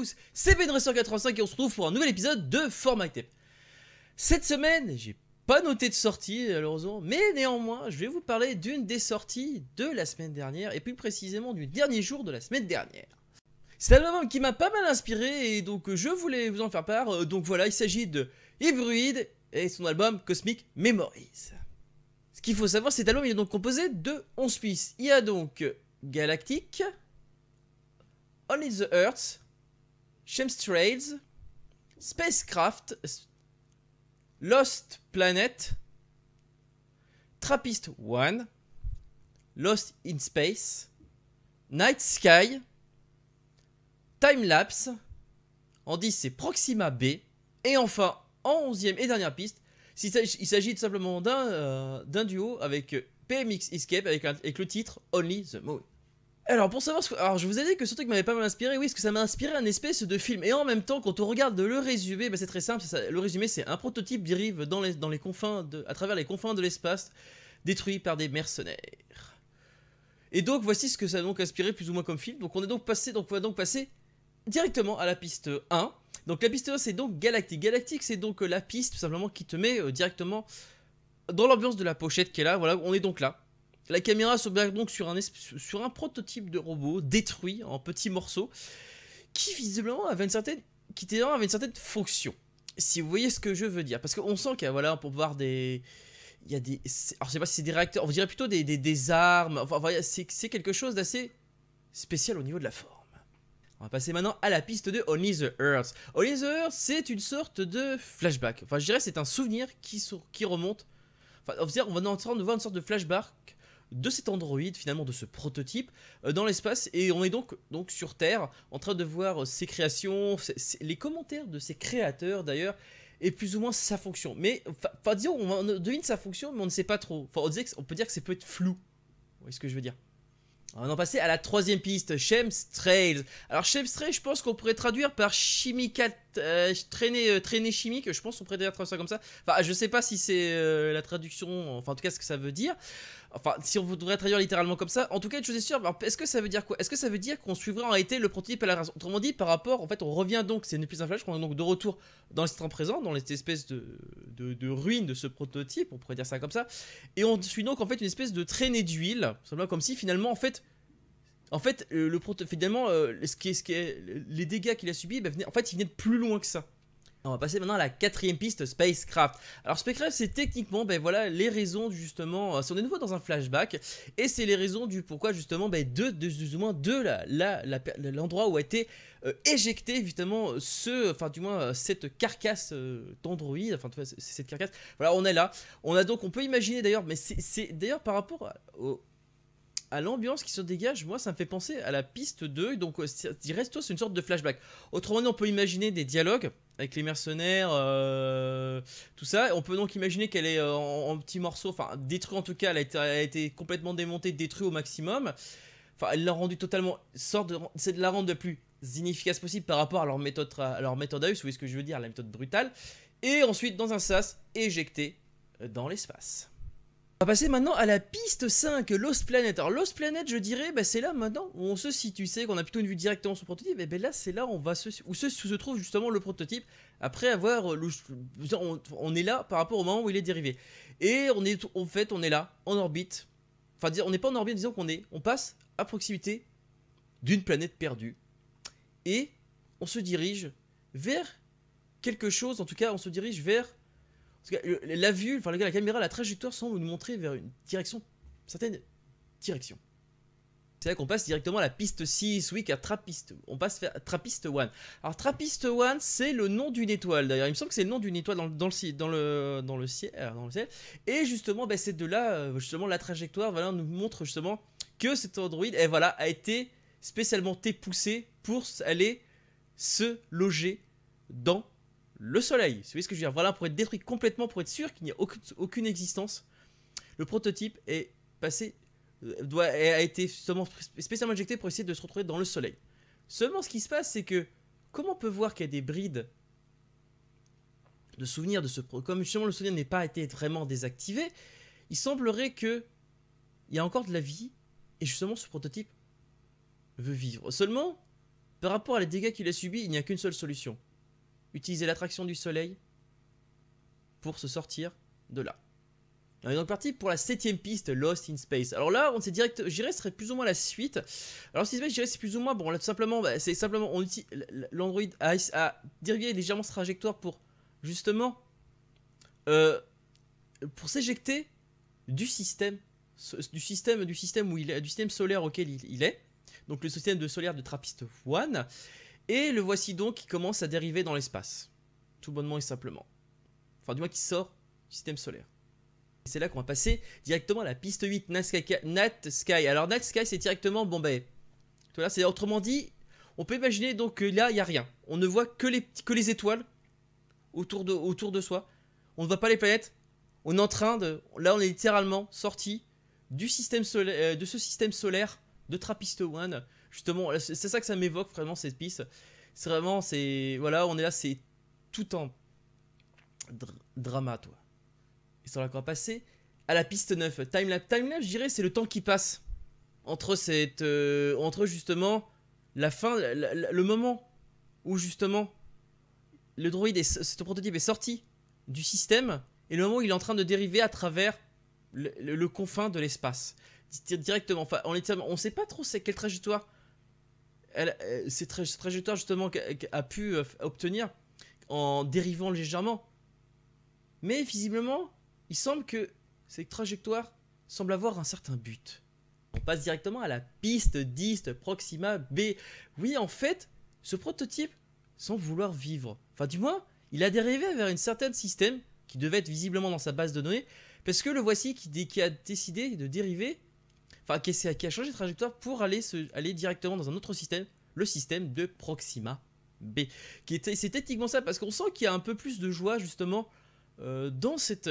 tous, c'est BenRester85 et on se retrouve pour un nouvel épisode de Fortnite. Cette semaine, j'ai pas noté de sortie malheureusement, mais néanmoins, je vais vous parler d'une des sorties de la semaine dernière et plus précisément du dernier jour de la semaine dernière. C'est un album qui m'a pas mal inspiré et donc je voulais vous en faire part. Donc voilà, il s'agit de Hybrid et son album Cosmic Memories. Ce qu'il faut savoir, cet album il est donc composé de 11 pistes. Il y a donc Galactic, Only the Earth, Chemtrails, Spacecraft, Lost Planet, Trappist 1, Lost in Space, Night Sky, Timelapse, en 10 c'est Proxima B, et enfin en 11e et dernière piste, il s'agit tout simplement d'un duo avec PMX Escape avec le titre Only the Moon. Alors pour savoir alors je vous ai dit que ce truc m'avait pas mal inspiré, oui, parce que ça m'a inspiré un espèce de film. Et en même temps, quand on regarde le résumé, bah, c'est très simple. Le résumé, c'est un prototype dérive à travers les confins de l'espace, détruit par des mercenaires. Et donc voici ce que ça a donc inspiré plus ou moins comme film. Donc on va donc passer directement à la piste 1. Donc la piste 1 c'est donc Galactic. Galactic c'est donc la piste tout simplement qui te met directement dans l'ambiance de la pochette qui est là. Voilà, on est donc là. La caméra se base donc sur un prototype de robot détruit en petits morceaux qui visiblement avait une certaine fonction. Si vous voyez ce que je veux dire, parce qu'on sent qu'il y a, voilà, pour voir des, il y a des, alors je sais pas si c'est des réacteurs, on dirait plutôt des armes. Enfin c'est quelque chose d'assez spécial au niveau de la forme. On va passer maintenant à la piste de Only the Earth. Only the Earth, c'est une sorte de flashback. Enfin, je dirais c'est un souvenir qui remonte. Enfin, on va entrer de voir une sorte de flashback de cet androïde, finalement de ce prototype dans l'espace, et on est donc sur Terre en train de voir ses créations, les commentaires de ses créateurs d'ailleurs, et plus ou moins sa fonction. Mais enfin disons, on devine sa fonction, mais on ne sait pas trop. Enfin on peut dire que ça peut être flou. Vous voyez ce que je veux dire? On va en passer à la troisième piste, Chemtrails. Alors Chemtrails, je pense qu'on pourrait traduire par traînée chimique. Je pense qu'on pourrait traduire ça comme ça. Enfin, je sais pas si c'est la traduction, enfin en tout cas ce que ça veut dire. Enfin, si on voudrait traduire littéralement comme ça. En tout cas, une chose est sûre, est-ce que ça veut dire quoi? Est-ce que ça veut dire qu'on suivra en réalité le prototype à la race? Autrement dit, par rapport, en fait, on revient donc, c'est une piste flash, on est donc de retour dans l'instant présent, dans cette espèce de ruine de ce prototype, on pourrait dire ça comme ça. Et on suit donc en fait une espèce de traînée d'huile, simplement comme si finalement, finalement, les dégâts qu'il a subis, bah, en fait, ils venaient de plus loin que ça. On va passer maintenant à la quatrième piste, Spacecraft. Alors Spacecraft, c'est techniquement, ben voilà, les raisons justement, on est de nouveau dans un flashback, et c'est les raisons du pourquoi justement, ben, l'endroit où a été éjecté justement cette carcasse d'Android, enfin cette carcasse. Voilà, on est là. On peut imaginer d'ailleurs, mais c'est d'ailleurs par rapport à l'ambiance qui se dégage, moi ça me fait penser à la piste 2, donc c'est une sorte de flashback. Autrement dit, on peut imaginer des dialogues avec les mercenaires, tout ça. On peut donc imaginer qu'elle est en petits morceaux, enfin détruite en tout cas, elle a été complètement démontée, détruite au maximum. Enfin, elle l'a rendue totalement, c'est de la rendre le plus inefficace possible par rapport à leur méthode à eux, si vous voyez ce que je veux dire, la méthode brutale. Et ensuite, dans un sas, éjectée dans l'espace. On va passer maintenant à la piste 5, Lost Planet. Alors Lost Planet, je dirais, bah, c'est là maintenant où on se situe, c'est qu'on a plutôt une vue directement sur le prototype, et ben là c'est là où se trouve justement le prototype, après avoir, on est là par rapport au moment où il est dérivé. Et on est là, en orbite, enfin on n'est pas en orbite, disons on passe à proximité d'une planète perdue, et on se dirige vers quelque chose, en tout cas on se dirige vers... La vue, enfin la caméra, la trajectoire semble nous montrer vers une certaine direction. C'est là qu'on passe directement à la piste 6, oui, on passe vers Trappist 1. Alors Trappist 1, c'est le nom d'une étoile d'ailleurs, il me semble que c'est le nom d'une étoile dans le ciel. Et justement, bah, c'est de là, justement, la trajectoire, voilà, nous montre justement que cet androïde, a été spécialement poussé pour aller se loger dans le soleil. Vous voyez ce que je veux dire? Voilà, pour être détruit complètement, pour être sûr qu'il n'y a aucune existence. Le prototype est passé, a été spécialement injecté pour essayer de se retrouver dans le soleil. Seulement, ce qui se passe, c'est que, comme on peut voir qu'il y a des brides de souvenirs comme justement le souvenir n'est pas été vraiment désactivé, il semblerait que il y a encore de la vie, et justement ce prototype veut vivre. Seulement, par rapport à les dégâts qu'il a subis, il n'y a qu'une seule solution. Utiliser l'attraction du soleil pour se sortir de là. On est donc parti pour la 7ème piste, Lost in Space. Alors là, on s'est direct, je dirais, ce serait plus ou moins la suite. Alors Lost in Space, je dirais, c'est plus ou moins, bon, là, tout simplement, bah, c'est simplement, on utilise l'Android a dérivé légèrement sa trajectoire pour, justement, pour s'éjecter du système où il est, du système solaire auquel il est. Donc le système de solaire de TRAPPIST-1. Et le voici donc qui commence à dériver dans l'espace. Tout bonnement et simplement. Enfin, du moins qui sort du système solaire. C'est là qu'on va passer directement à la piste 8, Night Sky. Alors Night Sky, c'est directement, bon ben, voilà, c'est autrement dit, on peut imaginer donc que là, il n'y a rien. On ne voit que les étoiles autour de soi. On ne voit pas les planètes. On est en train de, là on est littéralement sorti du système solaire, de ce système solaire de TRAPPIST-1. Justement, c'est ça que ça m'évoque vraiment cette piste. C'est vraiment, c'est, voilà, on est là, c'est tout en drama, toi. Et ça va passer à la piste 9, Timelapse. Timelapse, je dirais, c'est le temps qui passe entre cette, entre justement la fin, le moment où justement le droïde, ce prototype est sorti du système et le moment où il est en train de dériver à travers le confin de l'espace. Directement, enfin, on sait pas trop c'est quelle trajectoire cette trajectoire justement a pu obtenir en dérivant légèrement. Mais visiblement, il semble que cette trajectoire semble avoir un certain but. On passe directement à la piste 10 Proxima B. Oui, en fait, ce prototype semble vouloir vivre. Enfin, du moins, il a dérivé vers un certain système qui devait être visiblement dans sa base de données. Parce que le voici qui a décidé de dériver, enfin, qui a changé de trajectoire pour aller directement dans un autre système, le système de Proxima B. C'est techniquement ça, parce qu'on sent qu'il y a un peu plus de joie, justement, dans cette...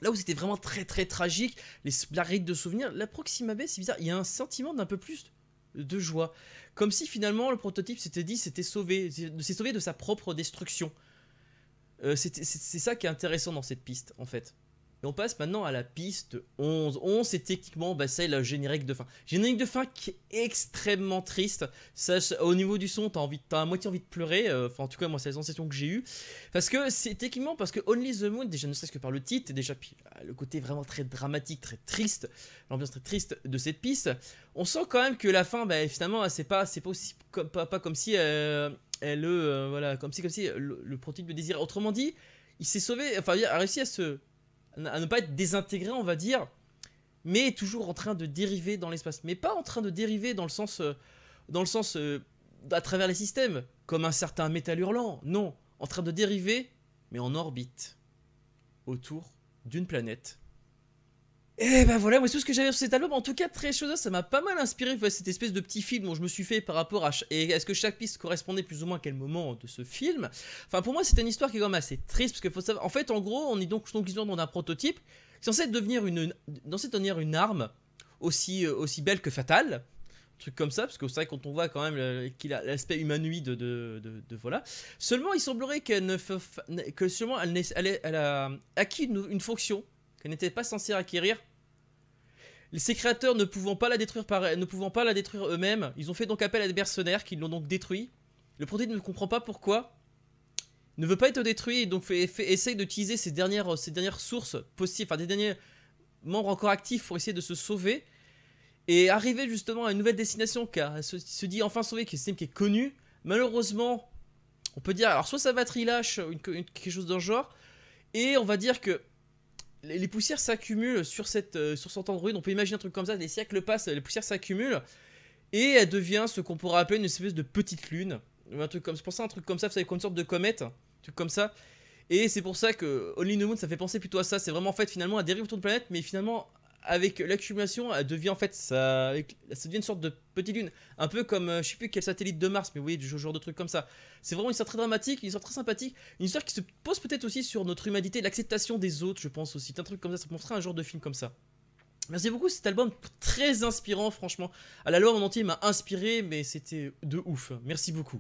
Là où c'était vraiment très très tragique, la ride de souvenirs, la Proxima B, c'est bizarre, il y a un sentiment d'un peu plus de joie. Comme si finalement le prototype s'était dit, s'est sauvé de sa propre destruction. C'est ça qui est intéressant dans cette piste, en fait. Et on passe maintenant à la piste 11. 11, c'est techniquement, bah, c'est le générique de fin. Générique de fin qui est extrêmement triste. Ça, au niveau du son, t'as à moitié envie de pleurer. Enfin, en tout cas, moi, c'est la sensation que j'ai eue. Parce que c'est techniquement, parce que Only the Moon, déjà ne serait-ce que par le titre, et déjà, puis le côté vraiment très dramatique, très triste, l'ambiance très triste de cette piste, on sent quand même que la fin, bah, finalement, c'est pas aussi, pas comme si voilà, comme si le prototype le désirait. Autrement dit, il s'est sauvé, enfin, il a réussi à ne pas être désintégré, on va dire, mais toujours en train de dériver dans l'espace. Mais pas en train de dériver dans le sens à travers les systèmes, comme un certain métal hurlant. Non, en train de dériver, mais en orbite, autour d'une planète. Et ben voilà, moi c'est tout ce que j'avais sur cet album. En tout cas, très chose, ça m'a pas mal inspiré cette espèce de petit film dont je me suis fait par rapport à... Et est-ce que chaque piste correspondait plus ou moins à quel moment de ce film? Enfin, pour moi, c'était une histoire qui est quand même assez triste, parce qu'il faut savoir... En fait, en gros, on est donc dans un prototype qui est censé devenir une arme aussi belle que fatale. Un truc comme ça, parce que c'est vrai quand on voit quand même qu'il a l'aspect humanoïde de voilà. Seulement, il semblerait qu'elle a acquis une fonction qu'elle n'était pas censée acquérir. Ses créateurs ne pouvant pas la détruire eux-mêmes, ils ont fait donc appel à des mercenaires qui l'ont donc détruit. Le prototype ne comprend pas pourquoi, ne veut pas être détruit et donc essaye d'utiliser ses dernières sources possibles, enfin des derniers membres encore actifs pour essayer de se sauver et arriver justement à une nouvelle destination car se dit enfin sauvé, qui est connu. Malheureusement, on peut dire, alors soit sa batterie lâche, quelque chose d'un genre, et on va dire que les poussières s'accumulent sur son Android. On peut imaginer un truc comme ça, les siècles passent, les poussières s'accumulent et elle devient ce qu'on pourrait appeler une espèce de petite lune, un truc comme, c'est pour ça un truc comme ça, vous savez, comme une sorte de comète, un truc comme ça. Et c'est pour ça que Only the Moon, ça fait penser plutôt à ça. C'est vraiment en fait finalement elle dérive autour de planète, mais finalement avec l'accumulation, elle devient en fait ça devient une sorte de petite lune, un peu comme je sais plus quel satellite de Mars, mais vous voyez du genre de truc comme ça. C'est vraiment une histoire très dramatique, une histoire très sympathique, une histoire qui se pose peut-être aussi sur notre humanité, l'acceptation des autres, je pense aussi. C'est un truc comme ça me ferait un genre de film comme ça. Merci beaucoup, cet album très inspirant, franchement. L'album en entier m'a inspiré, mais c'était de ouf. Merci beaucoup.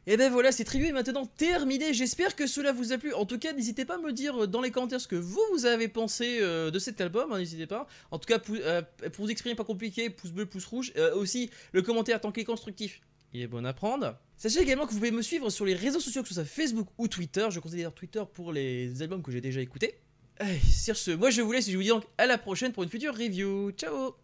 Et ben voilà, cette review est maintenant terminée. J'espère que cela vous a plu. En tout cas, n'hésitez pas à me dire dans les commentaires ce que vous avez pensé de cet album. Hein, n'hésitez pas. En tout cas, pour vous exprimer pas compliqué, pouce bleu, pouce rouge. Aussi, le commentaire tant qu'il est constructif, Il est bon à prendre. Sachez également que vous pouvez me suivre sur les réseaux sociaux, que ce soit Facebook ou Twitter. Je conseille d'ailleurs Twitter pour les albums que j'ai déjà écoutés. Allez, sur ce, moi je vous laisse et je vous dis donc à la prochaine pour une future review. Ciao!